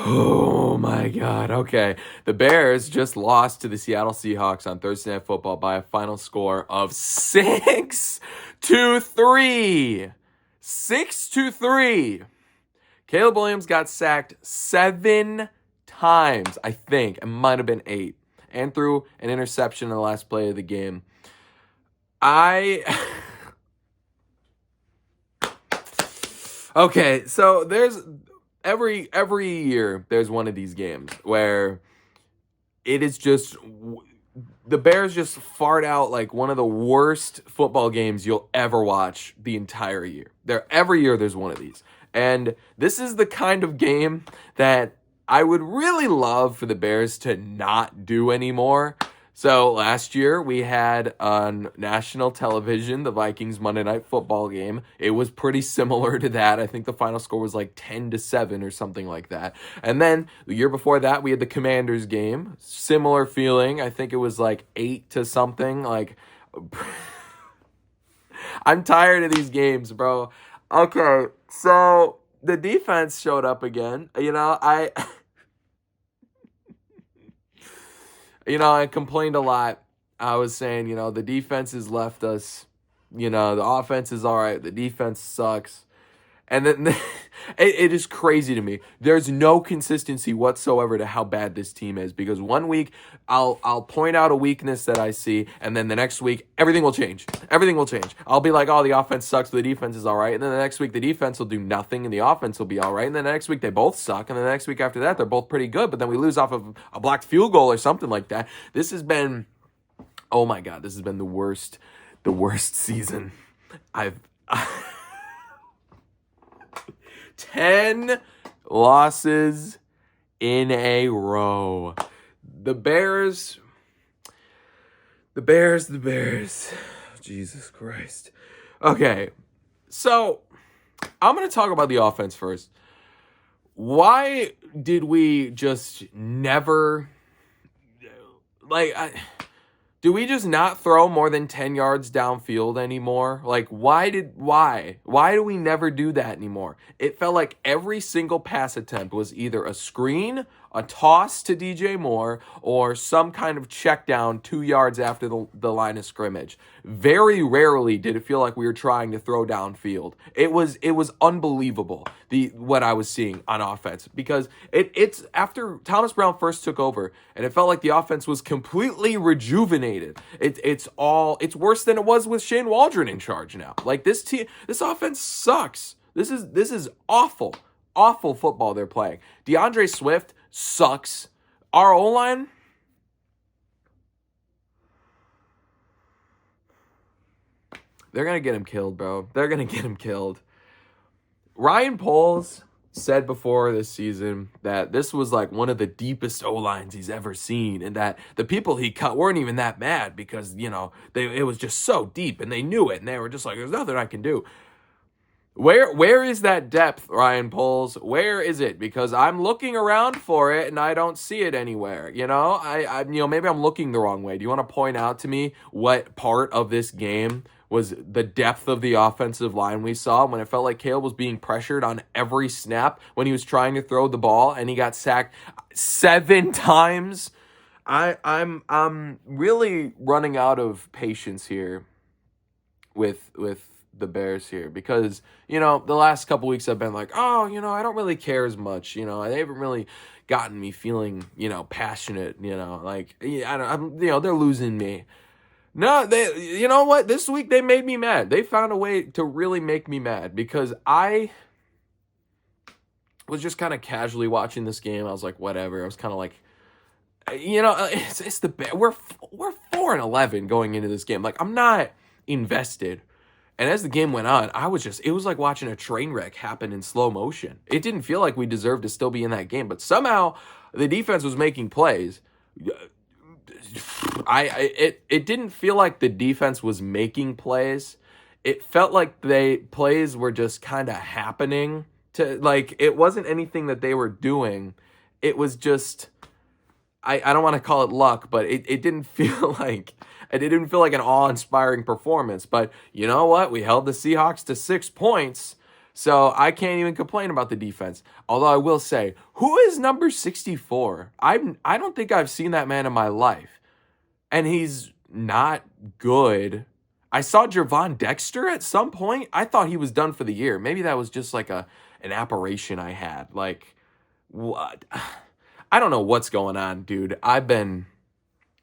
Oh my God. Okay. The Bears just lost to the Seattle Seahawks on Thursday Night Football by a final score of 6-3. 6-3. Caleb Williams got sacked 7 times, I think. It might have been 8. And threw an interception in the last play of the game. Okay, so there's every year there's one of these games where it is just the Bears just fart out like one of the worst football games you'll ever watch the entire year. Every year there's one of these. And this is the kind of game that I would really love for the Bears to not do anymore. So last year we had on national television the Vikings Monday Night Football game. It was pretty similar to that. I think the final score was like 10-7 or something like that. And then the year before that we had the Commanders game. Similar feeling. I think it was like 8 to something. Like I'm tired of these games, bro. Okay, so the defense showed up again. I complained a lot. I was saying, the defense has left us. The offense is all right. The defense sucks. And then it is crazy to me. There's no consistency whatsoever to how bad this team is, because one week I'll point out a weakness that I see, and then the next week everything will change. Everything will change. I'll be like, oh, the offense sucks, but the defense is all right. And then the next week the defense will do nothing and the offense will be all right. And then the next week they both suck. And then the next week after that they're both pretty good, but then we lose off of a blocked field goal or something like that. This has been, oh my God, this has been the worst season I've 10 losses in a row. The Bears. Jesus Christ. Okay, so I'm going to talk about the offense first. Why did we just never... do we just not throw more than 10 yards downfield anymore? Why do we never do that anymore? It felt like every single pass attempt was either a screen, a toss to DJ Moore, or some kind of check down 2 yards after the line of scrimmage. Very rarely did it feel like we were trying to throw downfield. It was unbelievable, what I was seeing on offense, because it's after Thomas Brown first took over, and it felt like the offense was completely rejuvenated. It's worse than it was with Shane Waldron in charge now. This offense sucks. This is awful football they're playing. DeAndre Swift sucks. Our O-line, they're going to get him killed, bro. They're going to get him killed. Ryan Poles said before this season that this was like one of the deepest O-lines he's ever seen, and that the people he cut weren't even that mad because, it was just so deep and they knew it and they were just like, there's nothing I can do. Where is that depth, Ryan Poles? Where is it? Because I'm looking around for it and I don't see it anywhere. Maybe I'm looking the wrong way. Do you want to point out to me what part of this game was the depth of the offensive line we saw when it felt like Caleb was being pressured on every snap when he was trying to throw the ball and he got sacked 7 times? I'm really running out of patience here with the Bears here, because the last couple weeks I've been like, oh, I don't really care as much, they haven't really gotten me feeling passionate, they're losing me. No, you know what, this week they made me mad. They found a way to really make me mad, because I was just kind of casually watching this game. I was like, whatever. I was kind of like, it's the Bears. We're 4-11 going into this game. I'm not invested. And as the game went on, it was like watching a train wreck happen in slow motion. It didn't feel like we deserved to still be in that game, but somehow the defense was making plays. It didn't feel like the defense was making plays. It felt like plays were just kind of happening it wasn't anything that they were doing. It was just, I don't want to call it luck, but it didn't feel like an awe-inspiring performance. But you know what? We held the Seahawks to 6 points. So I can't even complain about the defense. Although I will say, who is number 64? I don't think I've seen that man in my life. And he's not good. I saw Javon Dexter at some point. I thought he was done for the year. Maybe that was just like an apparition I had. Like, what? I don't know what's going on, dude. I've been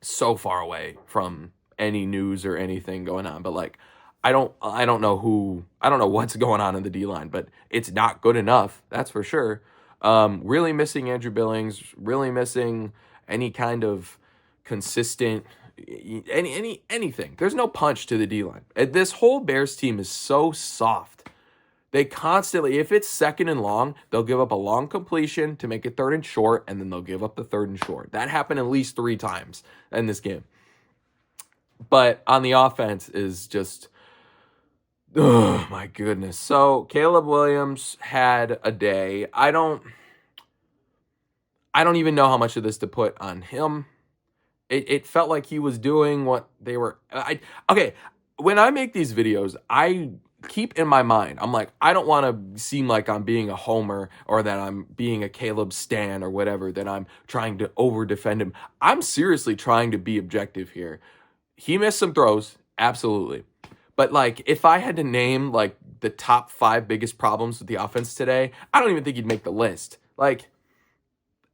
so far away from any news or anything going on, but like I don't know what's going on in the D line, but it's not good enough, that's for sure. Really missing Andrew Billings, really missing any kind of consistent anything. There's no punch to the D line. This whole Bears team is so soft. They constantly, if it's second and long, they'll give up a long completion to make it third and short, and then they'll give up the third and short. That happened at least 3 times in this game. But on the offense is just, oh my goodness. So Caleb Williams had a day. I don't even know how much of this to put on him. It felt like he was doing what they were. Okay, when I make these videos, I keep in my mind, I'm like, I don't want to seem like I'm being a homer or that I'm being a Caleb stan or whatever, that I'm trying to over defend him. I'm seriously trying to be objective here. He missed some throws, absolutely. But like, if I had to name like the top 5 biggest problems with the offense today, I don't even think he'd make the list. Like,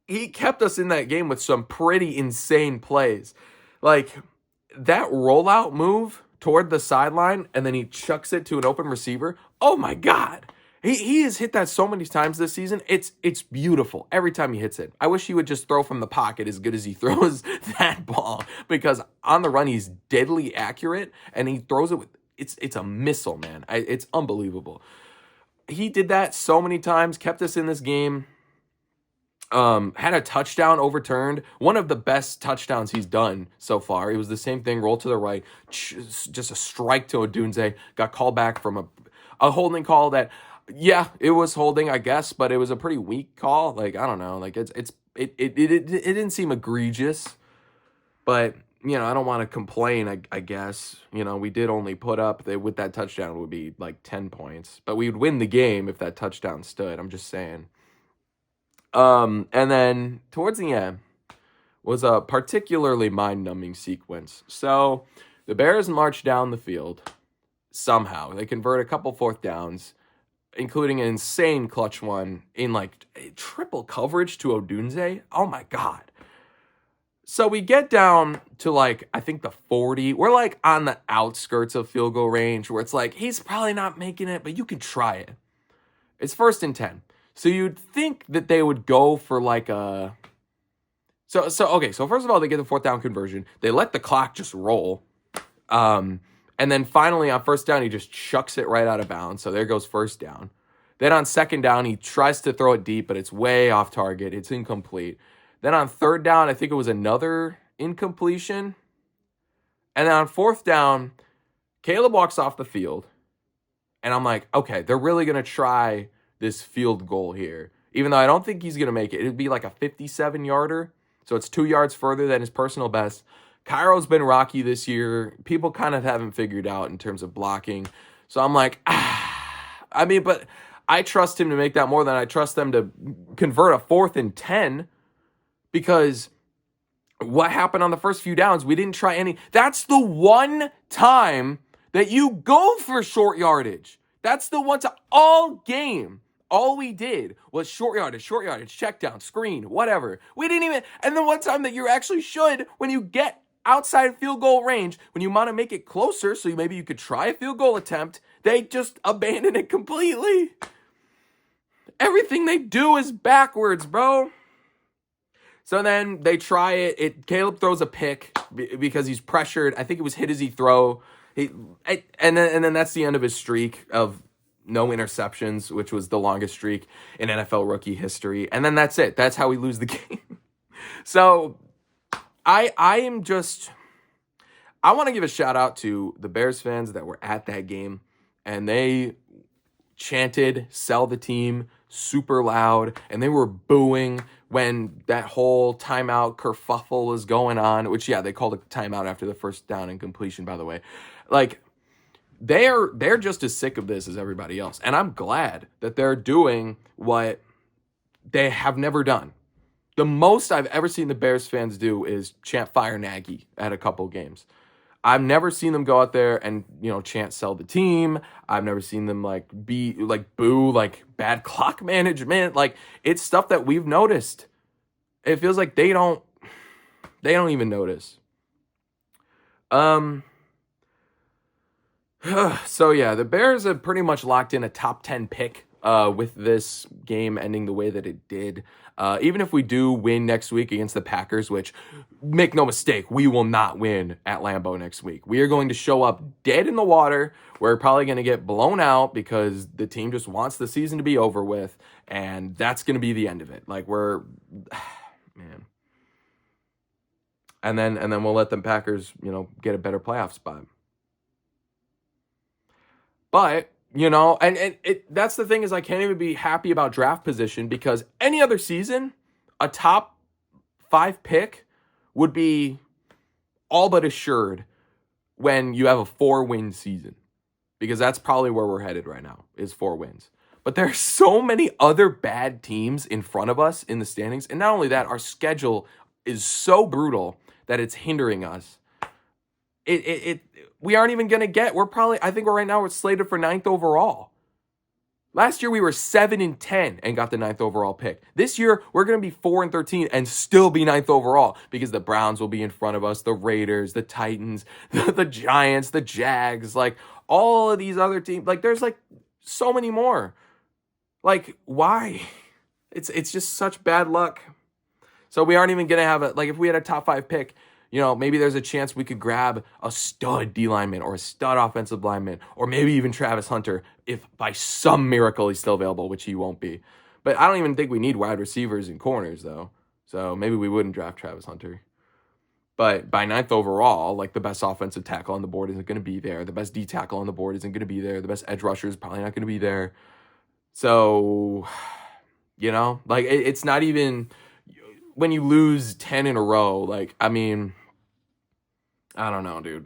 he kept us in that game with some pretty insane plays. Like, that rollout move toward the sideline, and then he chucks it to an open receiver. Oh my God. He has hit that so many times this season. It's beautiful every time he hits it. I wish he would just throw from the pocket as good as he throws that ball, because on the run he's deadly accurate, and he throws it with it's a missile, man. It's unbelievable. He did that so many times, kept us in this game. Had a touchdown overturned. One of the best touchdowns he's done so far. It was the same thing, roll to the right, just a strike to Odunze. Got called back from a holding call that, yeah, it was holding, I guess, but it was a pretty weak call. Like, I don't know. Like, it didn't seem egregious, but you know, I don't want to complain. I guess, you know, we did only put up with that touchdown, it would be like 10 points, but we would win the game if that touchdown stood. I'm just saying. And then towards the end was a particularly mind-numbing sequence. So the Bears march down the field somehow. They convert a couple 4th downs, including an insane clutch one in like triple coverage to Odunze. Oh my God. So we get down to like, I think the 40. We're like on the outskirts of field goal range, where it's like, he's probably not making it, but you can try it. It's 1st and 10. So you'd think that they would go for like a... So first of all, they get the 4th down conversion. They let the clock just roll. And then finally on 1st down, he just chucks it right out of bounds. So there goes 1st down. Then on 2nd down, he tries to throw it deep, but it's way off target. It's incomplete. Then on 3rd down, I think it was another incompletion. And then on 4th down, Caleb walks off the field. And I'm like, okay, they're really going to try this field goal here, even though I don't think he's going to make it. It'd be like a 57-yarder, so it's 2 yards further than his personal best. Cairo's been rocky this year. People kind of haven't figured out in terms of blocking. So I'm like, I mean, but I trust him to make that more than I trust them to convert a 4th and 10, because what happened on the first few downs, we didn't try any. That's the one time that you go for short yardage. That's the one time all game. All we did was short yardage, check down, screen, whatever. We didn't even, and the one time that you actually should, when you get outside field goal range, when you want to make it closer, so maybe you could try a field goal attempt, they just abandon it completely. Everything they do is backwards, bro. So then they try it. Caleb throws a pick because he's pressured. I think it was hit as he throw. And then that's the end of his streak of no interceptions, which was the longest streak in NFL rookie history. And then that's it. That's how we lose the game. So I want to give a shout out to the Bears fans that were at that game, and they chanted "sell the team" super loud, and they were booing when that whole timeout kerfuffle was going on, which, yeah, they called a timeout after the 1st down and completion, by the way. Like, they're just as sick of this as everybody else. And I'm glad that they're doing what they have never done. The most I've ever seen the Bears fans do is chant "Fire Nagy" at a couple games. I've never seen them go out there and, chant "sell the team." I've never seen them be boo, bad clock management. It's stuff that we've noticed. It feels like they don't even notice. So yeah, the Bears have pretty much locked in a top 10 pick with this game ending the way that it did. Even if we do win next week against the Packers, which, make no mistake, we will not win at Lambeau next week. We are going to show up dead in the water. We're probably going to get blown out because the team just wants the season to be over with, and that's going to be the end of it. Man. And then we'll let the Packers, get a better playoff spot. But, that's the thing is I can't even be happy about draft position because any other season, a top 5 pick would be all but assured when you have a 4-win season. Because that's probably where we're headed right now, is 4 wins. But there are so many other bad teams in front of us in the standings. And not only that, our schedule is so brutal that it's hindering us. We aren't even going to get, I think right now we're slated for 9th overall. Last year we were 7-10 and got the 9th overall pick. This year we're going to be 4-13 and still be 9th overall because the Browns will be in front of us, the Raiders, the Titans, the Giants, the Jags, all of these other teams. There's so many more. Why? It's just such bad luck. So we aren't even going to have if we had a top 5 pick, maybe there's a chance we could grab a stud D lineman or a stud offensive lineman, or maybe even Travis Hunter, if by some miracle he's still available, which he won't be. But I don't even think we need wide receivers and corners, though. So maybe we wouldn't draft Travis Hunter. But by 9th overall, the best offensive tackle on the board isn't going to be there. The best D tackle on the board isn't going to be there. The best edge rusher is probably not going to be there. So, it's not even when you lose 10 in a row, I don't know, dude.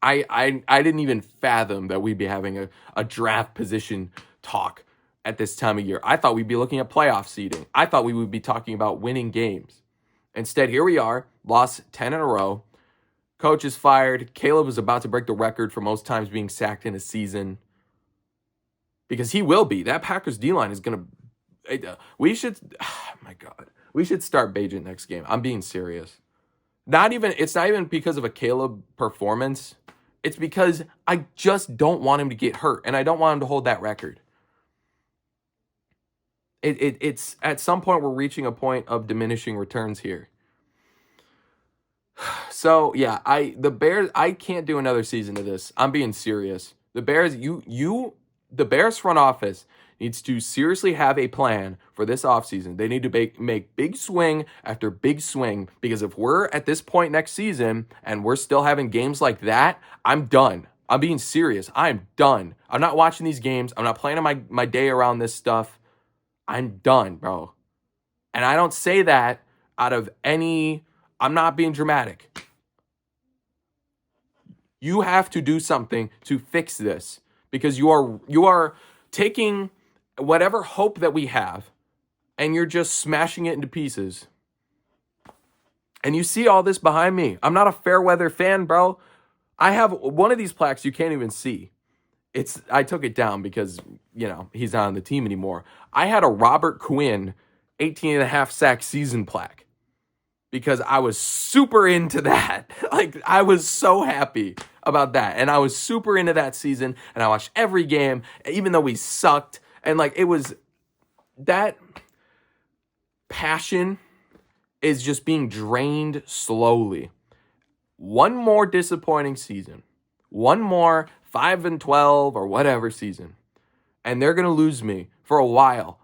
I didn't even fathom that we'd be having a draft position talk at this time of year. I thought we'd be looking at playoff seeding. I thought we would be talking about winning games. Instead, here we are, lost 10 in a row. Coach is fired. Caleb is about to break the record for most times being sacked in a season. Because he will be. That Packers D-line is going to... We should... Oh my God. We should start Bagent next game. I'm being serious. It's not even because of a Caleb performance. It's because I just don't want him to get hurt, and I don't want him to hold that record. It's at some point we're reaching a point of diminishing returns here. So yeah, the Bears, I can't do another season of this. I'm being serious. The Bears, the Bears front office needs to seriously have a plan for this offseason. They need to make big swing after big swing, because if we're at this point next season and we're still having games like that, I'm done. I'm being serious. I'm done. I'm not watching these games. I'm not planning my day around this stuff. I'm done, bro. And I don't say that out of I'm not being dramatic. You have to do something to fix this, because you are taking whatever hope that we have and you're just smashing it into pieces. And you see all this behind me. I'm not a fair weather fan, bro. I have one of these plaques you can't even see. I took it down because, he's not on the team anymore. I had a Robert Quinn 18.5 sack season plaque because I was super into that. I was so happy about that. And I was super into that season, and I watched every game, even though we sucked. And it was that passion is just being drained slowly. One more disappointing season. One more 5-12 or whatever season. And they're going to lose me for a while.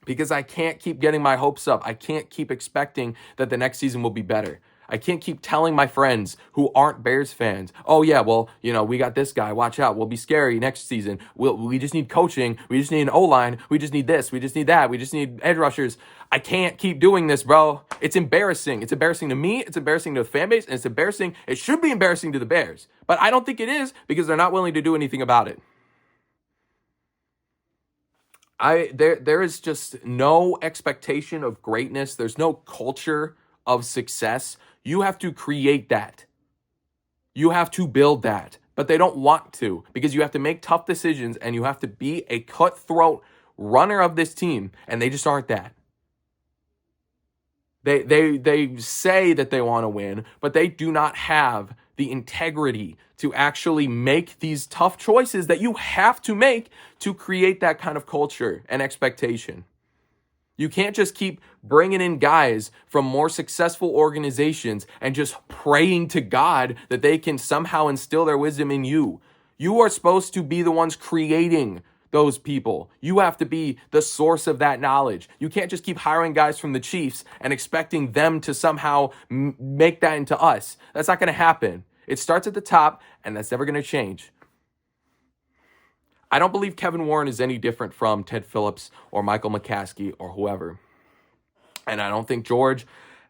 Because I can't keep getting my hopes up. I can't keep expecting that the next season will be better. I can't keep telling my friends who aren't Bears fans, oh yeah, well, we got this guy, watch out, we'll be scary next season. We just need coaching, we just need an O-line, we just need this, we just need that, we just need edge rushers. I can't keep doing this, bro. It's embarrassing. It's embarrassing to me, it's embarrassing to the fan base, and it's embarrassing. It should be embarrassing to the Bears, but I don't think it is because they're not willing to do anything about it. There is just no expectation of greatness. There's no culture of success. You have to create that. You have to build that. But they don't want to because you have to make tough decisions and you have to be a cutthroat runner of this team, and they just aren't that. They say that they want to win, but they do not have the integrity to actually make these tough choices that you have to make to create that kind of culture and expectation. You can't just keep bringing in guys from more successful organizations and just praying to God that they can somehow instill their wisdom in you. You are supposed to be the ones creating those people. You have to be the source of that knowledge. You can't just keep hiring guys from the Chiefs and expecting them to somehow make that into us. That's not going to happen. It starts at the top, and that's never going to change. I don't believe Kevin Warren is any different from Ted Phillips or Michael McCaskey or whoever. And I don't think George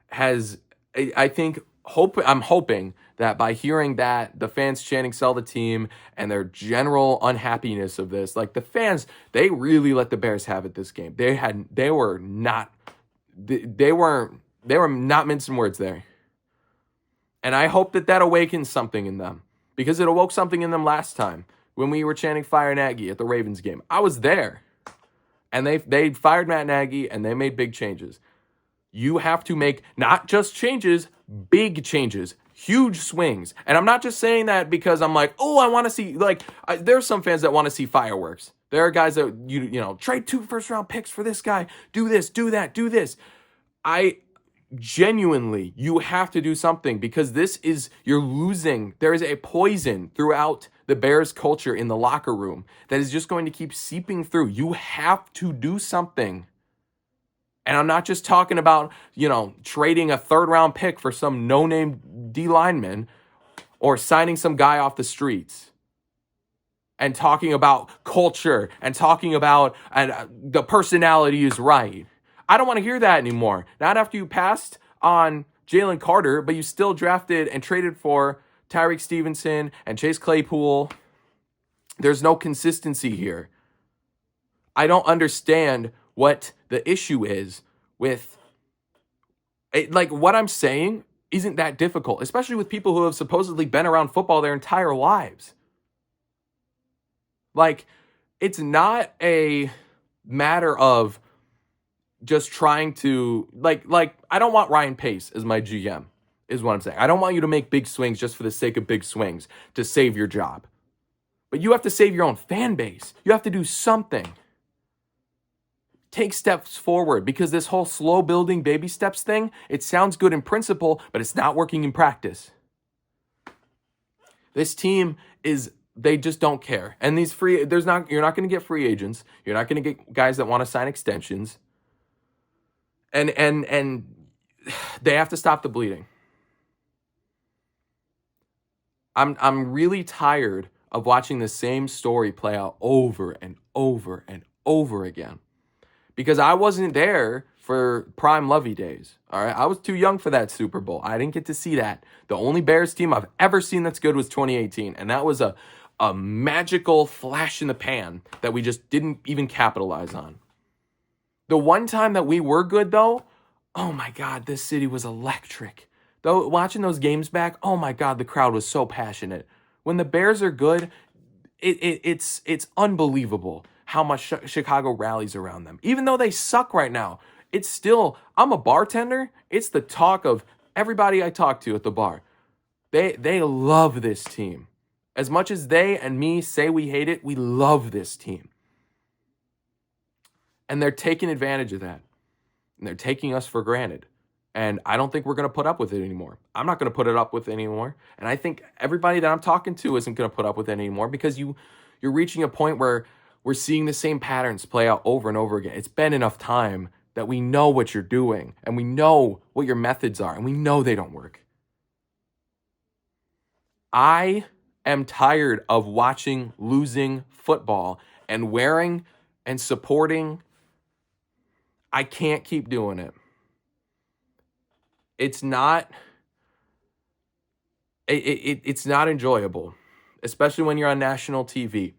has, I'm hoping that by hearing that, the fans chanting sell the team and their general unhappiness of this, like the fans, they really let the Bears have it this game. They were not mincing words there. And I hope that awakens something in them because it awoke something in them last time when we were chanting Fire Nagy at the Ravens game. I was there. And they fired Matt Nagy and they made big changes. You have to make not just changes, big changes, huge swings. And I'm not just saying that because I'm like, oh, I want to see, there's some fans that want to see fireworks. There are guys that, trade 2 first-round picks for this guy, do this, do that, do this. Genuinely, you have to do something because you're losing. There is a poison throughout the Bears culture in the locker room that is just going to keep seeping through. You have to do something. And I'm not just talking about, trading a 3rd-round pick for some no-name D lineman or signing some guy off the streets and talking about culture and talking about the personality is right. I don't want to hear that anymore. Not after you passed on Jalen Carter, but you still drafted and traded for Tyreek Stevenson and Chase Claypool. There's no consistency here. I don't understand what the issue is with it. Like, what I'm saying isn't that difficult, especially with people who have supposedly been around football their entire lives. Like, it's not a matter of just trying to, I don't want Ryan Pace as my GM, is what I'm saying. I don't want you to make big swings just for the sake of big swings to save your job. But you have to save your own fan base. You have to do something. Take steps forward because this whole slow building baby steps thing, it sounds good in principle, but it's not working in practice. This team they just don't care. And you're not going to get free agents. You're not going to get guys that want to sign extensions. And they have to stop the bleeding. I'm really tired of watching the same story play out over and over and over again. Because I wasn't there for prime Lovey days. All right, I was too young for that Super Bowl. I didn't get to see that. The only Bears team I've ever seen that's good was 2018, and that was a magical flash in the pan that we just didn't even capitalize on. The one time that we were good, though, oh my God, this city was electric. Though watching those games back, oh my God, the crowd was so passionate. When the Bears are good, it's unbelievable how much Chicago rallies around them. Even though they suck right now, it's still, I'm a bartender, it's the talk of everybody I talk to at the bar. They love this team. As much as they and me say we hate it, we love this team. And they're taking advantage of that. And they're taking us for granted. And I don't think we're going to put up with it anymore. I'm not going to put it up with it anymore. And I think everybody that I'm talking to isn't going to put up with it anymore because you're reaching a point where we're seeing the same patterns play out over and over again. It's been enough time that we know what you're doing and we know what your methods are and we know they don't work. I am tired of watching losing football and wearing and supporting. I can't keep doing it. It's not it's not enjoyable, especially when you're on national TV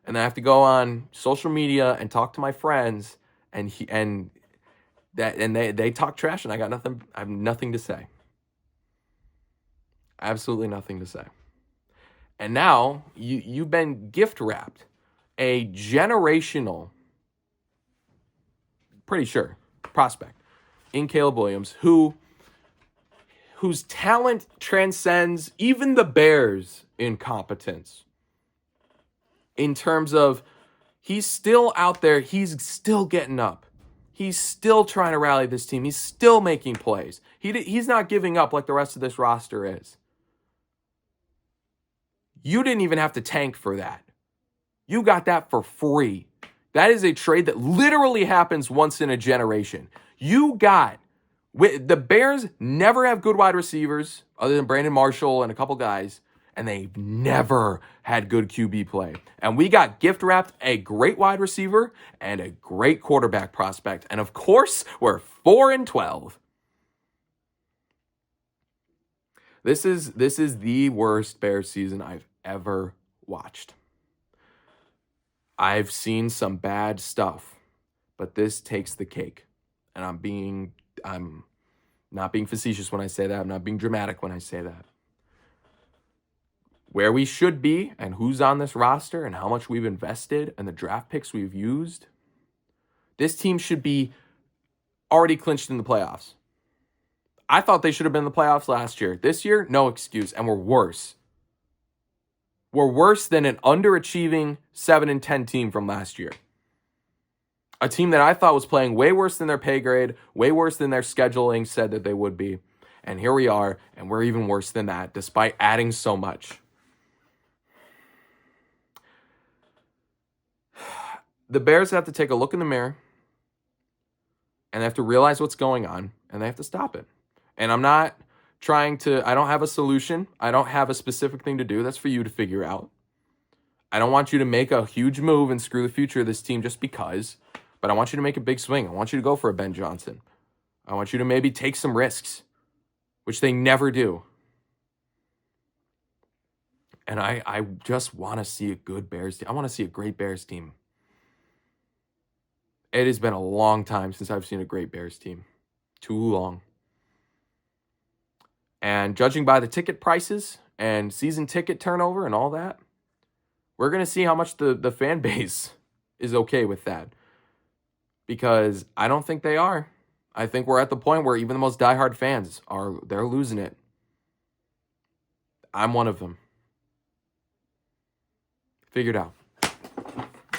and I have to go on social media and talk to my friends and they talk trash and I have nothing to say. Absolutely nothing to say. And now you've been gift wrapped a generational, pretty sure, prospect in Caleb Williams whose talent transcends even the Bears' incompetence. In terms of he's still out there, he's still getting up. He's still trying to rally this team. He's still making plays. He's not giving up like the rest of this roster is. You didn't even have to tank for that. You got that for free. That is a trade that literally happens once in a generation. The Bears never have good wide receivers other than Brandon Marshall and a couple guys, and they've never had good QB play. And we got gift wrapped a great wide receiver and a great quarterback prospect. And of course, we're 4-12. This is the worst Bears season I've ever watched. I've seen some bad stuff, but this takes the cake. And I'm not being facetious when I say that. I'm not being dramatic when I say that. Where we should be and who's on this roster and how much we've invested and the draft picks we've used, this team should be already clinched in the playoffs. I thought they should have been in the playoffs last year. This year, no excuse, and we're worse. We're worse than an underachieving 7-10 team from last year. A team that I thought was playing way worse than their pay grade, way worse than their scheduling said that they would be. And here we are, and we're even worse than that, despite adding so much. The Bears have to take a look in the mirror, and they have to realize what's going on, and they have to stop it. And I'm not I don't have a solution. I don't have a specific thing to do. That's for you to figure out. I don't want you to make a huge move and screw the future of this team just because, but I want you to make a big swing. I want you to go for a Ben Johnson. I want you to maybe take some risks, which they never do. And I just want to see a good Bears team. I want to see a great Bears team. It has been a long time since I've seen a great Bears team. Too long. And judging by the ticket prices and season ticket turnover and all that, we're going to see how much the fan base is okay with that. Because I don't think they are. I think we're at the point where even the most diehard fans they're losing it. I'm one of them. Figured out.